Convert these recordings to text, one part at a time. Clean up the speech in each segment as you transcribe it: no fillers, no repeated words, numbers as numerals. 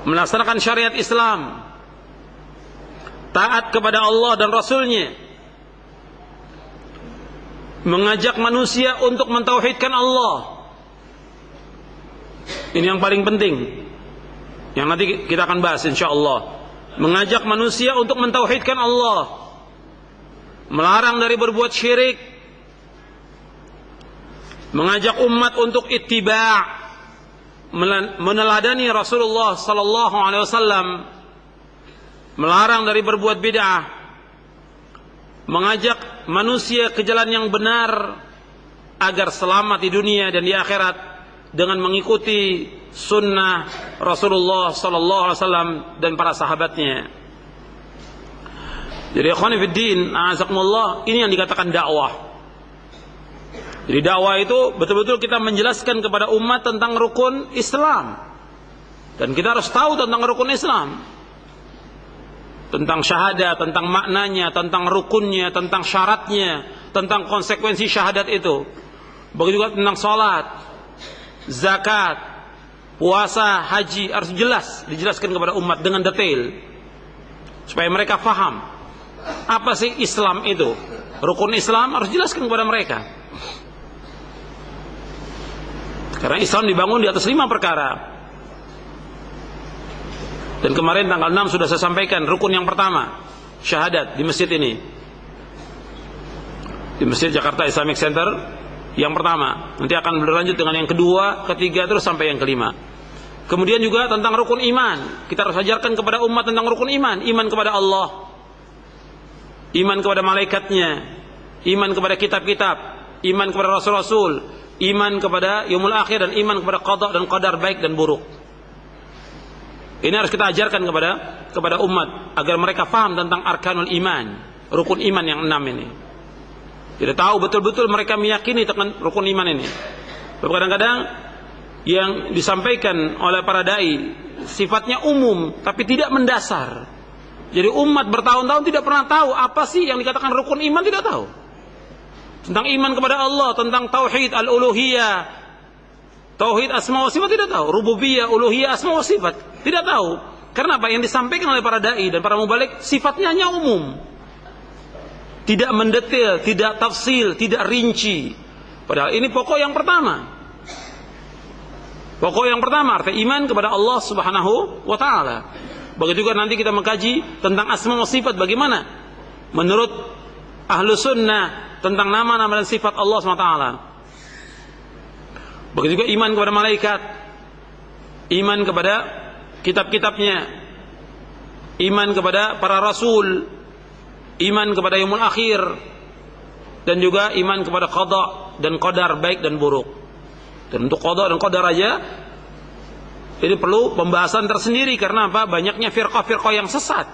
melaksanakan syariat Islam, taat kepada Allah dan Rasul-Nya, mengajak manusia untuk mentauhidkan Allah. Ini yang paling penting, yang nanti kita akan bahas insyaallah. Mengajak manusia untuk mentauhidkan Allah, melarang dari berbuat syirik, mengajak umat untuk ittiba', meneladani Rasulullah sallallahu alaihi wasallam, melarang dari berbuat bid'ah, mengajak manusia ke jalan yang benar agar selamat di dunia dan di akhirat dengan mengikuti sunnah Rasulullah sallallahu alaihi wasallam dan para sahabatnya. Jadi ikhwani fid din, a'azakumullah, ini yang dikatakan dakwah. Jadi dakwah itu betul-betul kita menjelaskan kepada umat tentang rukun Islam. Dan kita harus tahu tentang rukun Islam, tentang syahadat, tentang maknanya, tentang rukunnya, tentang syaratnya, tentang konsekuensi syahadat itu. Begitu juga tentang salat, zakat, puasa, haji, harus dijelaskan kepada umat dengan detail supaya mereka faham apa sih Islam itu. Rukun Islam harus dijelaskan kepada mereka, karena Islam dibangun di atas 5 perkara. Dan kemarin tanggal 6 sudah saya sampaikan rukun yang pertama, syahadat, di masjid ini, di Masjid Jakarta Islamic Center. Yang pertama, nanti akan berlanjut dengan yang kedua, ketiga, terus sampai yang kelima. Kemudian juga tentang rukun iman. Kita harus ajarkan kepada umat tentang rukun iman. Iman kepada Allah, iman kepada malaikatnya, iman kepada kitab-kitab, iman kepada rasul-rasul, iman kepada yaumul akhir, dan iman kepada qada dan qadar baik dan buruk. Ini harus kita ajarkan kepada umat agar mereka faham tentang arkanul iman, rukun iman yang 6 ini. Jadi tahu betul-betul mereka meyakini tentang rukun iman ini. Kadang-kadang yang disampaikan oleh para dai sifatnya umum tapi tidak mendasar. Jadi umat bertahun-tahun tidak pernah tahu apa sih yang dikatakan rukun iman, tidak tahu. Tentang iman kepada Allah, tentang tauhid al-uluhiyah, tauhid asma wa sifat tidak tahu. Rububiyah, uluhiyah, asma wa sifat tidak tahu. Karena apa? Yang disampaikan oleh para dai dan para mubalik sifatnya hanya umum, tidak mendetail, tidak tafsil, tidak rinci. Padahal ini pokok yang pertama. Pokok yang pertama arti iman kepada Allah Subhanahu wa taala. Begitu juga nanti kita mengkaji tentang asma wa sifat, bagaimana menurut ahlu sunnah tentang nama-nama dan sifat Allah Subhanahu wa taala. Begitu juga iman kepada malaikat, iman kepada kitab-kitabnya, iman kepada para rasul, iman kepada yaumul akhir, dan juga iman kepada qada dan qadar baik dan buruk. Dan untuk qada dan qadar aja ini perlu pembahasan tersendiri. Karena apa? Banyaknya firqah-firqah yang sesat,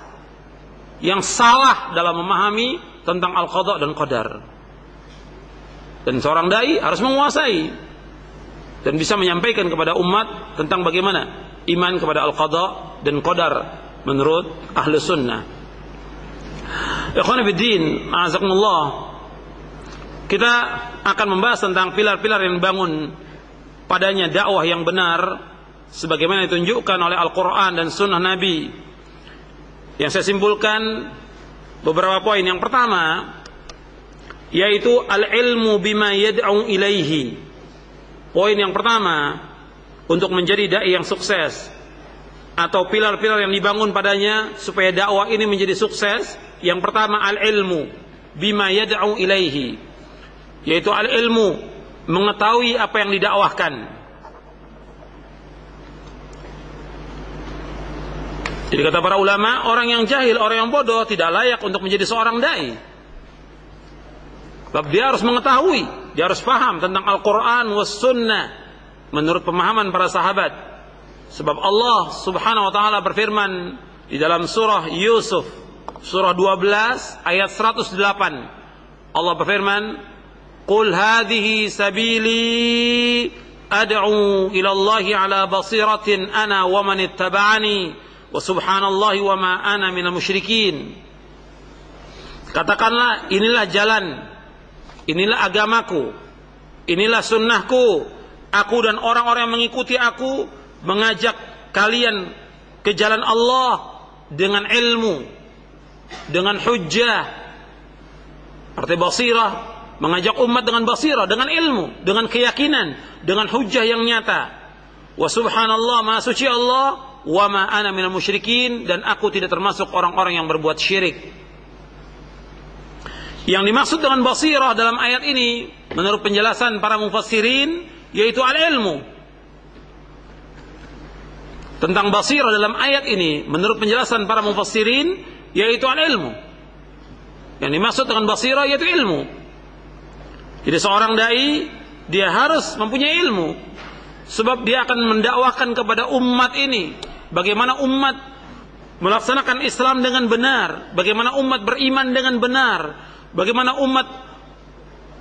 yang salah dalam memahami tentang al-qada dan qadar. Dan seorang dai harus menguasai dan bisa menyampaikan kepada umat tentang bagaimana iman kepada al-qada dan qadar menurut ahli sunnah. Ikhwan fillah, a'azakumullah, kita akan membahas tentang pilar-pilar yang dibangun padanya dakwah yang benar sebagaimana ditunjukkan oleh Al-Quran dan Sunnah Nabi. Yang saya simpulkan beberapa poin. Yang pertama yaitu al-ilmu bima yad'u ilaihi. Poin yang pertama untuk menjadi dai yang sukses, atau pilar-pilar yang dibangun padanya supaya dakwah ini menjadi sukses. Yang pertama al-ilmu bima yad'u ilaihi, yaitu al-ilmu, mengetahui apa yang didakwahkan. Jadi kata para ulama, orang yang jahil, orang yang bodoh tidak layak untuk menjadi seorang dai. Sebab dia harus mengetahui, dia harus paham tentang Al-Quran was sunnah menurut pemahaman para sahabat. Sebab Allah Subhanahu wa taala berfirman di dalam surah Yusuf, surah 12 ayat 108. Allah berfirman, "Qul hadhihi sabili ad'u ila Allah ala basiratin ana wa man ittaba'ani wa subhanallahi wa ma ana minal musyrikin." Katakanlah, inilah jalan, inilah agamaku, inilah sunnahku. Aku dan orang-orang yang mengikuti aku mengajak kalian ke jalan Allah dengan ilmu, dengan hujjah. Arti basirah, mengajak umat dengan basirah, dengan ilmu, dengan keyakinan, dengan hujjah yang nyata. Wa subhanallah, maha suci Allah, wa ma ana minal musyrikin, dan aku tidak termasuk orang-orang yang berbuat syirik. Yang dimaksud dengan basirah dalam ayat ini menurut penjelasan para mufassirin yaitu al-ilmu. Tentang basirah dalam ayat ini menurut penjelasan para mufassirin yaitu al-ilmu. Yang dimaksud dengan basirah yaitu ilmu. Jadi seorang dai dia harus mempunyai ilmu, sebab dia akan mendakwahkan kepada umat ini bagaimana umat melaksanakan Islam dengan benar, bagaimana umat beriman dengan benar, bagaimana umat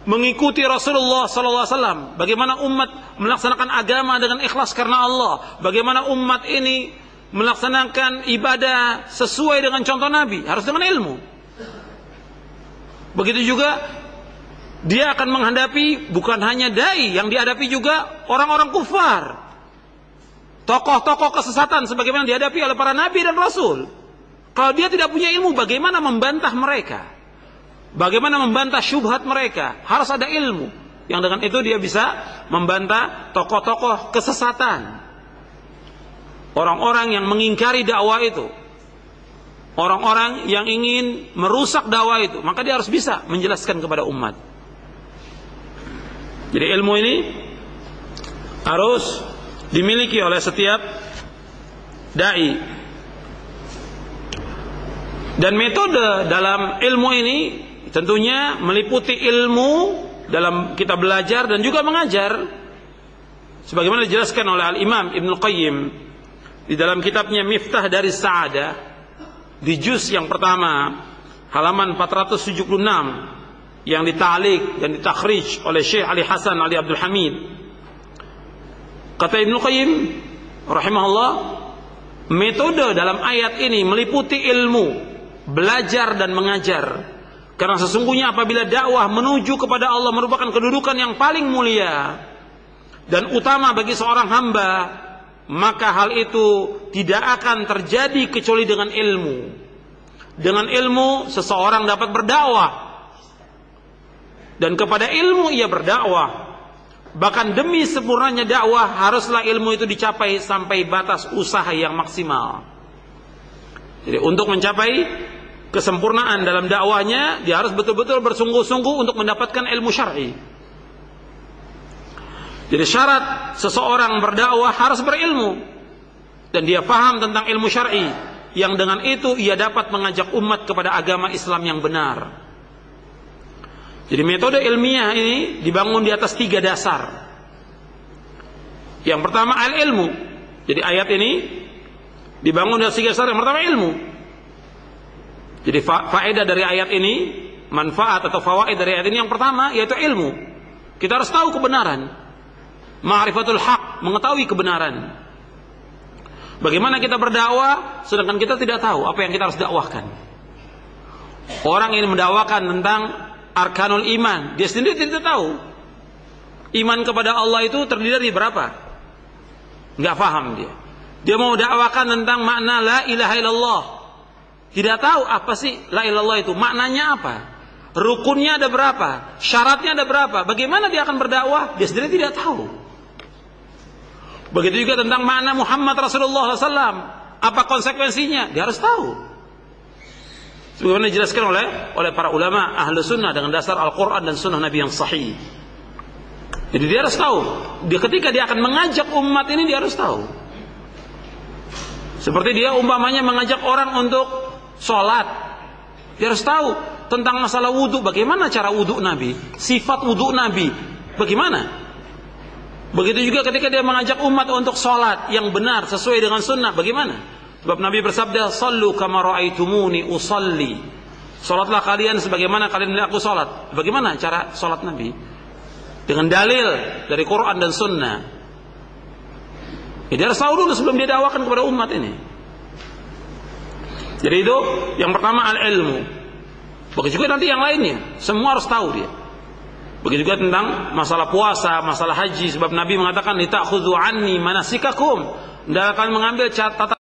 mengikuti Rasulullah SAW, bagaimana umat melaksanakan agama dengan ikhlas karena Allah, bagaimana umat ini melaksanakan ibadah sesuai dengan contoh Nabi, harus dengan ilmu. Begitu juga dia akan menghadapi bukan hanya dai, yang dihadapi juga orang-orang kufar, tokoh-tokoh kesesatan sebagaimana dihadapi oleh para nabi dan rasul. Kalau dia tidak punya ilmu, bagaimana membantah mereka? Bagaimana membantah syubhat mereka? Harus ada ilmu. Yang dengan itu dia bisa membantah tokoh-tokoh kesesatan, orang-orang yang mengingkari dakwah itu, orang-orang yang ingin merusak dakwah itu. Maka dia harus bisa menjelaskan kepada umat. Jadi ilmu ini harus dimiliki oleh setiap dai. Dan metode dalam ilmu ini tentunya meliputi ilmu dalam kita belajar dan juga mengajar, sebagaimana dijelaskan oleh Al-Imam Ibnu Qayyim di dalam kitabnya Miftah dari Sa'adah di juz yang pertama halaman 476 yang dita'liq dan ditakhrij oleh Syekh Ali Hasan Ali Abdul Hamid. Kata Ibnu Qayyim rahimahullah, metode dalam ayat ini meliputi ilmu, belajar dan mengajar. Karena sesungguhnya apabila dakwah menuju kepada Allah merupakan kedudukan yang paling mulia dan utama bagi seorang hamba, maka hal itu tidak akan terjadi kecuali dengan ilmu. Dengan ilmu seseorang dapat berdakwah, dan kepada ilmu ia berdakwah. Bahkan demi sempurnanya dakwah haruslah ilmu itu dicapai sampai batas usaha yang maksimal. Jadi untuk mencapai kesempurnaan dalam dakwahnya, dia harus betul-betul bersungguh-sungguh untuk mendapatkan ilmu syar'i. Jadi syarat seseorang berdakwah harus berilmu, dan dia paham tentang ilmu syar'i, yang dengan itu ia dapat mengajak umat kepada agama Islam yang benar. Jadi metode ilmiah ini dibangun di atas 3 dasar. Yang pertama al-ilmu. Jadi ayat ini dibangun di atas 3 dasar. Yang pertama ilmu. Jadi faedah dari ayat ini, manfaat atau fawaid dari ayat ini yang pertama yaitu ilmu. Kita harus tahu kebenaran. Ma'rifatul haq, mengetahui kebenaran. Bagaimana kita berdakwah sedangkan kita tidak tahu apa yang kita harus dakwahkan. Orang ini mendakwakan tentang arkanul iman, dia sendiri tidak tahu. Iman kepada Allah itu terdiri dari berapa? Enggak paham dia. Dia mau dakwakan tentang makna la ilaha illallah. Tidak tahu apa sih la ilaha illallah itu, maknanya apa? Rukunnya ada berapa? Syaratnya ada berapa? Bagaimana dia akan berdakwah? Dia sendiri tidak tahu. Begitu juga tentang makna Muhammad Rasulullah SAW. Apa konsekuensinya? Dia harus tahu. Sebagaimana dijelaskan oleh para ulama ahlu sunnah dengan dasar Al-Quran dan sunnah Nabi yang sahih. Jadi dia harus tahu. Ketika dia akan mengajak umat ini, dia harus tahu. Seperti dia umpamanya mengajak orang untuk sholat, dia harus tahu tentang masalah wudhu. Bagaimana cara wudhu Nabi, sifat wudhu Nabi, bagaimana. Begitu juga ketika dia mengajak umat untuk sholat yang benar sesuai dengan sunnah, bagaimana. Sebab Nabi bersabda, "Shallu kama ra'aitumuni usalli." Salatlah kalian sebagaimana kalian melihat aku salat. Bagaimana cara salat Nabi? Dengan dalil dari Quran dan Sunnah. Dia harus tahu dulu sebelum dia dakwakan kepada umat ini. Jadi itu yang pertama al-ilmu. Begitu juga nanti yang lainnya, semua harus tahu dia. Begitu juga tentang masalah puasa, masalah haji. Sebab Nabi mengatakan, "Litakhudhu anni manasikakum." Anda akan mengambil catatan